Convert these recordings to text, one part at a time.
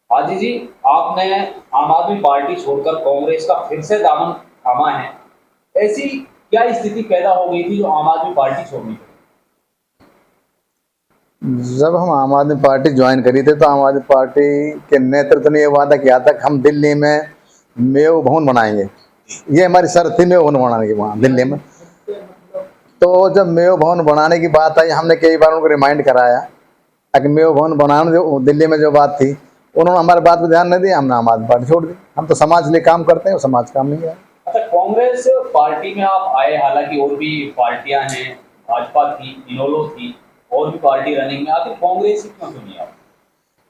हाजी जी, आपने आम आदमी पार्टी छोड़कर कांग्रेस का फिर से दामन थामा है। ऐसी क्या स्थिति पैदा हो गई थी जो आम आदमी पार्टी छोड़नी पड़ी? जब हम आम आदमी पार्टी ज्वाइन करी थी तो आम आदमी पार्टी के नेतृत्व ने ये वादा किया था कि हम दिल्ली में मेयो भवन बनाएंगे। ये हमारी शर्त थी मेयो भवन बनाने की वहाँ दिल्ली में। तो जब मेयो भवन बनाने की बात आई, हमने कई बार उनको रिमाइंड कराया कि मेयो भवन बनाने जो दिल्ली में जो बात थी, उन्होंने हमारी बात पर ध्यान नहीं दिया। हमने आम आदमी पार्टी छोड़ दी। हम तो समाज के लिए काम करते हैं, समाज काम नहीं है। अच्छा, कांग्रेस पार्टी में आप आए, हालांकि और भी पार्टियां हैं, भाजपा थी, इनेलो थी, और भी पार्टी रनिंग में, आखिर कांग्रेस ही क्यों चुनी आप?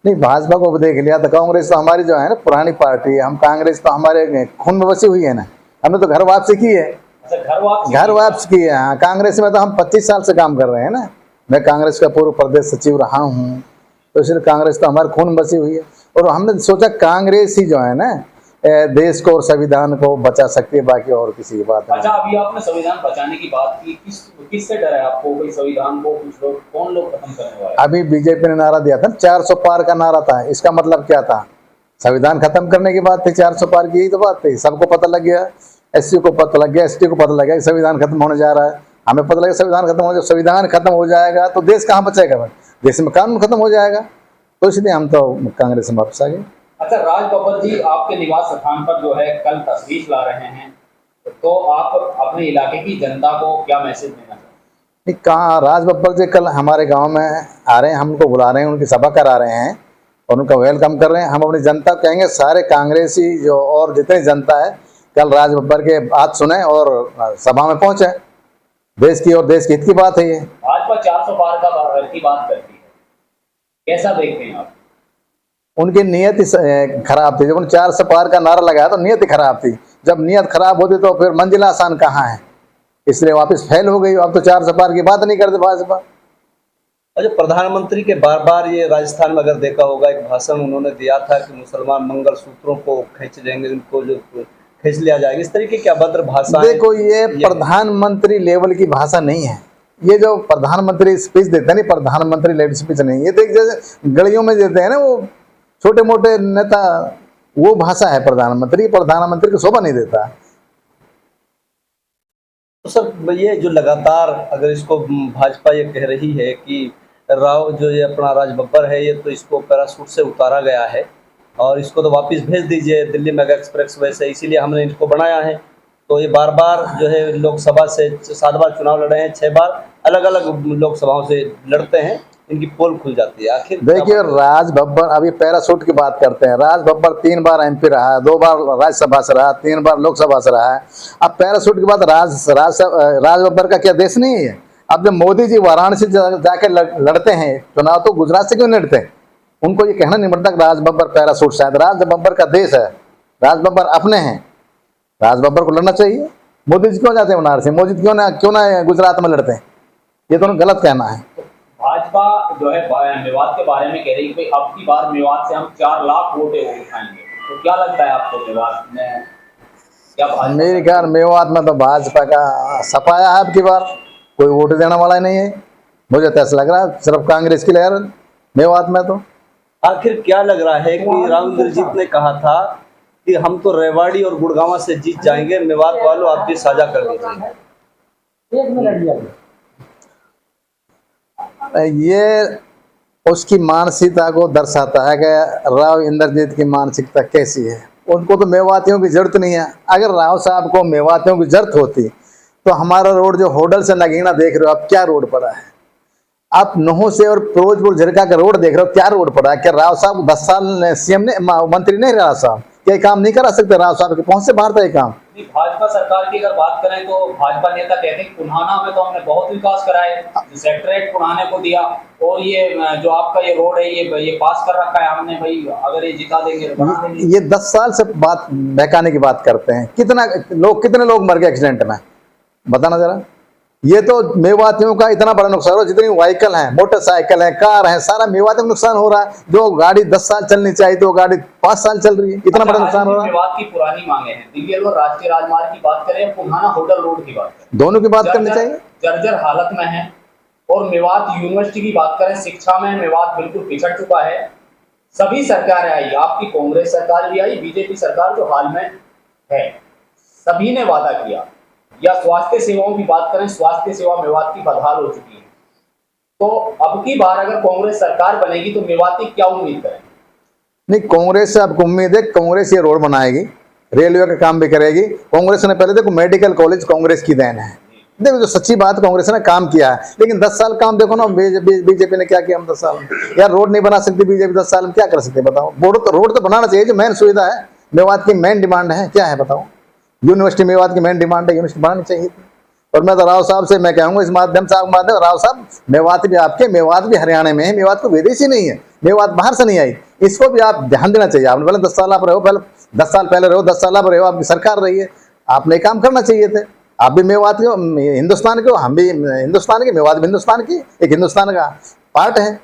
नहीं, भाजपा को भी देख लिया तो कांग्रेस तो हमारी जो है ना पुरानी पार्टी है। हम कांग्रेस तो हमारे खून में बसी हुई है ना। हमने तो घर वापसी की है। अच्छा, घर वापसी की है। हाँ, कांग्रेस में तो हम 25 साल से काम कर रहे हैं ना। मैं कांग्रेस का पूर्व प्रदेश सचिव रहा हूँ, तो इसलिए कांग्रेस तो हमारे खून में बसी हुई है। और हमने सोचा कांग्रेस ही जो है ना देश को और संविधान को बचा सकती है, बाकी और किसी की बात नहीं। अच्छा, अभी आपने संविधान बचाने की बात की, किससे डर है आपको? कोई संविधान को कुछ लोग, कौन लोग खत्म करने वाले? अभी बीजेपी ने नारा दिया था 400 पार का नारा था। इसका मतलब क्या था? संविधान खत्म करने की बात थी। 400 पार की यही तो बात थी। सबको पता लग गया, एससी को पता लग गया, एसटी को पता लग गया कि संविधान खत्म होने जा रहा है। हमें पता लगा संविधान खत्म हो, जब संविधान खत्म हो जाएगा तो देश कहाँ बचेगा? भाई, देश में कानून खत्म हो जाएगा। तो इसलिए हम तो कांग्रेस में वापस आ गए। अच्छा, राज बब्बर जी आपके निवास स्थान पर जो है कल तशरीफ ला रहे हैं, तो आप अपने इलाके की जनता को क्या मैसेज देना चाहते हैं? कहाँ राज बब्बर जी कल हमारे गांव में आ रहे हैं, हम उनको बुला रहे हैं, उनकी सभा करा रहे हैं और उनका वेलकम कर रहे हैं। हम अपनी जनता को कहेंगे, सारे कांग्रेसी जो और जितनी जनता है, कल राज बब्बर के बात सुने और सभा में पहुंचे। देश की और देश के हित की बात है ये। भाजपा 400 पार की बात करती है, कैसा देखते हैं आप? उनकी नियत ही खराब थी। जब उन्होंने 400 पार का नारा लगाया तो नियत ही खराब थी। जब नियत खराब होती तो फिर मंजिल आसान कहाँ है? इसलिए वापस फेल हो गई। अब तो 400 पार की बात नहीं करते भाजपा। अच्छा, प्रधानमंत्री के बार बार ये राजस्थान में अगर देखा होगा, एक भाषण उन्होंने दिया था कि मुसलमान मंगलसूत्रों को खींच लेंगे, उनको जो खींच लिया जाएगा, इस तरीके की अभद्र भाषा। देखो, ये प्रधानमंत्री लेवल की भाषा नहीं है। ये जो प्रधानमंत्री स्पीच देते हैं ना, प्रधानमंत्री लेवल स्पीच नहीं। ये तो जैसे गलियों में देते हैं ना वो छोटे मोटे नेता, वो भाषा है प्रधानमंत्री। प्रधानमंत्री को शोभा नहीं देता। तो सर, ये जो लगातार अगर इसको भाजपा ये कह रही है कि राव जो ये अपना राज बब्बर है, ये तो इसको पैराशूट से उतारा गया है और इसको तो वापस भेज दीजिए दिल्ली मेगा एक्सप्रेस वे से, इसीलिए हमने इसको बनाया है। तो ये बार बार जो है लोकसभा से 7 बार चुनाव लड़े हैं, 6 बार अलग अलग लोकसभाओं से लड़ते हैं, इनकी पोल खुल जाती है। आखिर देखिए, राज बब्बर, अभी पैराशूट की बात करते हैं। राज बब्बर 3 बार एमपी रहा है, 2 बार राज्यसभा से रहा, 3 बार लोकसभा से रहा है। अब पैराशूट की बात, राज बब्बर का क्या देश नहीं है? अब जब मोदी जी वाराणसी जाके लड़ते हैं चुनाव, तो गुजरात से क्यों लड़ते हैं? उनको ये कहना नहीं पड़ता कि राज बब्बर पैराशूट शायद। राज बब्बर का देश है, राज बब्बर अपने हैं। राज बब्बर को लड़ना चाहिए। मोदी जी क्यों जाते हैं वाराणसी? मोदी जी क्यों ना गुजरात में लड़ते हैं? ये तो गलत कहना है। भाजपा जो है मेवात के बारे में कह रही है कि अब की बार मेवात से हम 4 लाख वोटें उठाएंगे, तो क्या लगता है आपको मेवात में क्या? मेरे ख्याल मेवात में तो भाजपा का सफाया है। अब की बार कोई वोट देने वाला ही नहीं है। मुझे तो ऐसा लग रहा है सिर्फ कांग्रेस की लहर मेवात में। तो आखिर क्या लग रहा है कि राव इंद्रजीत ने कहा था कि हम तो रेवाड़ी और गुड़गांव से जीत जाएंगे, मेवात वालों आप भी साझा कर लीजिए। ये उसकी मानसिकता को दर्शाता है कि राव इंद्रजीत की मानसिकता कैसी है। उनको तो मेवातियों की जरूरत नहीं है। अगर राव साहब को मेवातियों की जरूरत होती तो हमारा रोड जो होडल से नगीना देख रहे हो आप, क्या रोड पड़ा है? आप नोह से और फिरोजपुर झिरका का रोड देख रहे हो, क्या रोड पड़ा है? क्या राव साहब 10 साल सीएम ने मंत्री नहीं रहा साहब? क्या काम नहीं करा सकते राव साहब के? पहुंच से बाहर था ये काम। भाजपा सरकार की अगर बात करें तो भाजपा नेता कहते हैं पुन्हाना में तो हमने बहुत विकास कराए, सेक्रेटरेट पुन्हाने को दिया, और ये जो आपका ये रोड है ये पास कर रखा है हमने, भाई अगर ये जिता देंगे तो बना देंगे। ये 10 साल से बात बहकाने की बात करते हैं। कितने लोग मर गए एक्सीडेंट में, बताना जरा। ये तो मेवातियों का इतना बड़ा नुकसान हो, जितनी व्हीकल है, मोटरसाइकिल है, कार है, सारा मेवातियों को नुकसान हो रहा है। जो गाड़ी 10 साल चलनी चाहिए तो गाड़ी 5 साल चल रही है। इतना बड़ा नुकसान हो रहा है। मेवात की पुरानी मांगे हैं, दिल्ली और राष्ट्रीय राजमार्ग की बात करें, पुन्हाना होटल रोड की बात करें, दोनों की बात करनी चाहिए। जर्जर हालत में है। और मेवात यूनिवर्सिटी की बात करें, शिक्षा में मेवात बिल्कुल पिछड़ चुका है। सभी सरकारें आई, आपकी कांग्रेस सरकार भी आई, बीजेपी सरकार जो हाल में है, सभी ने वादा किया। या स्वास्थ्य सेवाओं की बात करें, स्वास्थ्य सेवा मेवात की बदहाल हो चुकी है। तो अब की बार अगर कांग्रेस सरकार बनेगी तो मेवाती क्या उम्मीद करें? नहीं, कांग्रेस से आपको उम्मीद है, कांग्रेस ये रोड बनाएगी, रेलवे का काम भी करेगी। कांग्रेस ने पहले देखो मेडिकल कॉलेज कांग्रेस की देन है। देखो जो सच्ची बात, कांग्रेस ने काम किया है, लेकिन 10 साल काम देखो ना बीजेपी ने क्या किया। हम 10 साल में यार रोड नहीं बना सकती बीजेपी, 10 साल में क्या कर सकते बताओ। रोड तो बनाना चाहिए, जो मेन सुविधा है, मेवात की मेन डिमांड है, क्या है बताओ। यूनिवर्सिटी मेवात की मेन डिमांड है, यूनिवर्सिटी बनानी चाहिए थी। और मैं तो राव साहब से मैं कहूँगा इस माध्यम से, राव साहब मेवात भी आपके, मेवात भी हरियाणा में है, मेवात को विदेशी नहीं है, मेवात बाहर से नहीं आई, इसको भी आप ध्यान देना चाहिए। आपने पहले 10 साल आप रहो, पहले 10 साल पहले रहो, 10 साल आप रहो, आपकी सरकार रही है, आपने काम करना चाहिए थे। आप भी मेवात के, हिंदुस्तान के हो, हम भी हिंदुस्तान के, मेवात भी हिंदुस्तान की एक हिंदुस्तान का पार्ट है।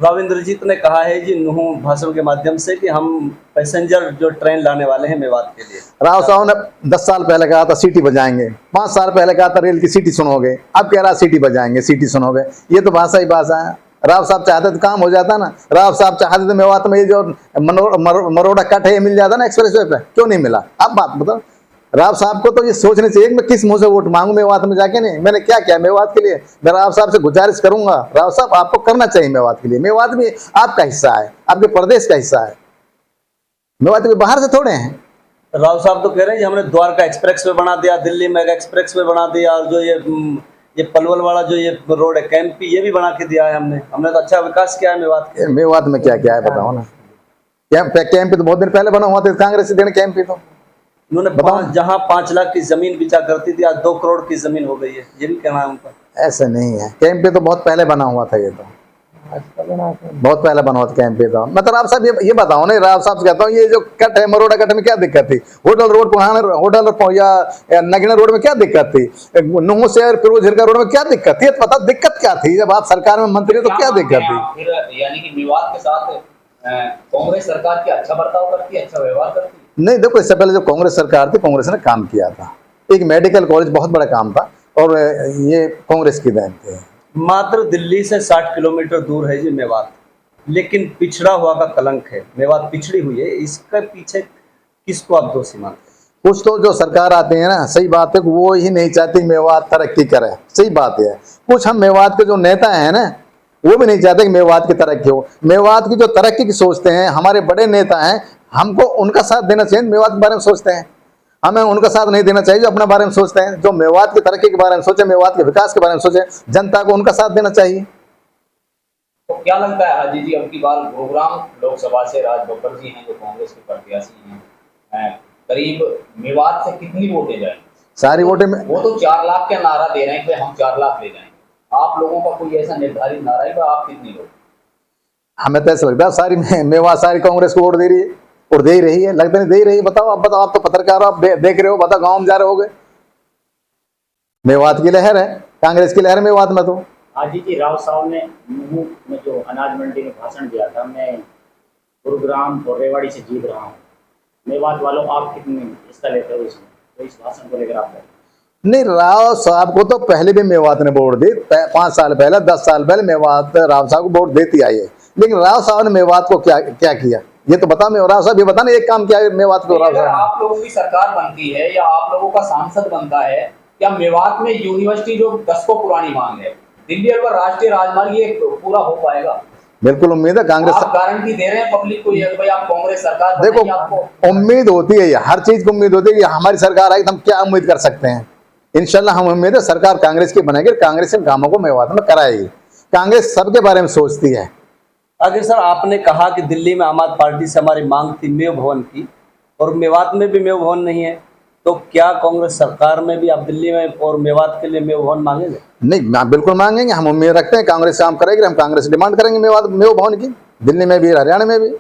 राव इंद्रजीत ने कहा है जी नुह भाषण के माध्यम से कि हम पैसेंजर जो ट्रेन लाने वाले हैं मेवात के लिए। राव साहब ने 10 साल पहले कहा था सीटी बजाएंगे, 5 साल पहले कहा था रेल की सीटी सुनोगे, अब कह रहा सीटी बजाएंगे, सीटी सुनोगे। ये तो भाषा ही भाषा है। राव साहब चाहते तो काम हो जाता ना। राव साहब चाहते तो मेवात में ये जो मरोड़ा कट है ये मिल जाता ना एक्सप्रेस वे पे, क्यों नहीं मिला? अब बात बताओ। राव साहब को तो ये सोचना चाहिए कि मैं किस मुंह से वोट मांगू मेवात में जाके। नहीं, मैंने क्या किया मेवात के लिए? मैं राव साहब से गुजारिश करूंगा, राव साहब आपको करना चाहिए मेवात के लिए। मेवात भी आपका हिस्सा है, आपके प्रदेश का हिस्सा है, मेवात के बाहर से थोड़े हैं। राव साहब तो कह रहे हैं कि हमने द्वारका एक्सप्रेस वे बना दिया, दिल्ली मेगा एक्सप्रेस वे बना दिया, और जो ये पलवल वाला जो ये रोड है कैंपी, ये भी बना के दिया है हमने तो अच्छा विकास किया है मेवात के। मेवात में क्या क्या है बताओ ना। कैंपी तो बहुत दिन पहले बना हुआ था, कांग्रेस से देने कैंपी तो उन्होंने जहां 5 लाख की जमीन बिचा करती थी, आज 2 करोड़ की जमीन हो गई है, ये भी कहना है उनका। ऐसे नहीं है, कैंपी तो बहुत पहले बना हुआ था, ये तो बहुत पहले बना हुआ था कैंपी तो। मैं तो राव साहब ये बताओ ना, राव साहब से कहता हूँ ये जो कट है मरोड़ा कट में क्या दिक्कत थी? होटल रोड पुराना होटल या नगीना रोड में क्या दिक्कत थी? नुह से फिरोजपुर रोड में क्या दिक्कत थी? पता दिक्कत क्या थी? जब आप सरकार में मंत्री तो क्या दिक्कत थी? फिर यानी कि मेवात के साथ कांग्रेस सरकार की अच्छा बर्ताव करती, अच्छा व्यवहार करती? नहीं, देखो इससे पहले जो कांग्रेस सरकार थी, कांग्रेस ने काम किया था, एक मेडिकल कॉलेज बहुत बड़ा काम था, और ये कांग्रेस की देन थी। मात्र दिल्ली से 60 किलोमीटर दूर है जी मेवात, लेकिन पिछड़ा हुआ का कलंक है, मेवात पिछड़ी हुई है। इसके पीछे किसको आप दोषी मानते हैं? कुछ तो जो सरकार आती है ना, सही बात है, वो ही नहीं चाहती मेवात तरक्की करे, सही बात है। कुछ हम मेवात के जो नेता हैं ना, वो भी नहीं चाहते कि मेवात की तरक्की हो। मेवात की जो तरक्की की सोचते हैं हमारे बड़े नेता हैं, हमको उनका साथ देना चाहिए। मेवात के बारे में सोचते हैं, हमें उनका साथ नहीं देना चाहिए जो अपने बारे में सोचते हैं। जो मेवात की तरक्की के बारे में सोचे, मेवात के विकास के बारे में सोचे, जनता को उनका साथ देना चाहिए। तो क्या लगता है हाजी जी, अब की बार गुरुग्राम लोकसभा से राज बब्बर जी हैं जो कांग्रेस के प्रत्याशी हैं, करीब मेवात से कितनी वोटें जाएंगी? सारी वोटें में वो तो 4 लाख का नारा दे रहे हैं कि हम 4 लाख ले जाएंगे। आप लोगों का कोई ऐसा निर्धारित नारा है कि आप कितनी लोग? हमें तो ऐसा लगता है सारी मेवात सारी कांग्रेस को वोट दे रही है, और दे ही रही है, लगता नहीं दे ही रही है। बताओ, आप बताओ, आप तो पत्रकार हो, आप देख रहे हो, बताओ गांव में जा रहे होगे। मेवात की लहर है, कांग्रेस की लहर मेवात में। तो हाजी जी, राव साहब ने नुह में जो अनाज मंडी में भाषण दिया था, मैं गुरुग्राम और रेवाड़ी से जीत रहा हूँ, मेवात वालों आप कितनी हिस्सा लेते हो इसमें? तो इस भाषण को लेकर आप नहीं, राव साहब को तो पहले भी मेवात ने वोट दी, 5 साल पहले, 10 साल पहले मेवात राव साहब को वोट देती आई है। लेकिन राव साहब ने मेवात को क्या क्या किया, ये तो बता। राव साहब ये बताना एक काम किया है मेवात को। राव साहब, आप लोगों की सरकार बनती है या आप लोगों का सांसद बनता है, क्या मेवात में यूनिवर्सिटी जो 10 को पुरानी मांग है, दिल्ली और राष्ट्रीय राजमार्ग, ये पूरा हो पाएगा? बिल्कुल उम्मीद है। कांग्रेस आप गारंटी दे रहे हैं पब्लिक को ये भाई आप कांग्रेस सरकार देखो, आपको उम्मीद होती है, हर चीज को उम्मीद होती है कि हमारी सरकार आई तो हम क्या उम्मीद कर सकते हैं। इंशाल्लाह हम उम्मीद है सरकार कांग्रेस की बनेगी, कांग्रेस इन कामों को मेवात में कराएगी। कांग्रेस सबके बारे में सोचती है। अगर सर आपने कहा कि दिल्ली में आम आदमी पार्टी से हमारी मांग थी मेव भवन की, और मेवात में भी मेव भवन नहीं है, तो क्या कांग्रेस सरकार में भी आप दिल्ली में और मेवात के लिए मेव भवन मांगेंगे? नहीं, बिल्कुल मांगेंगे। हम उम्मीद रखते हैं कांग्रेस काम करेगी, हम कांग्रेस डिमांड करेंगे मेवात मेव भवन की, दिल्ली में भी, हरियाणा में भी।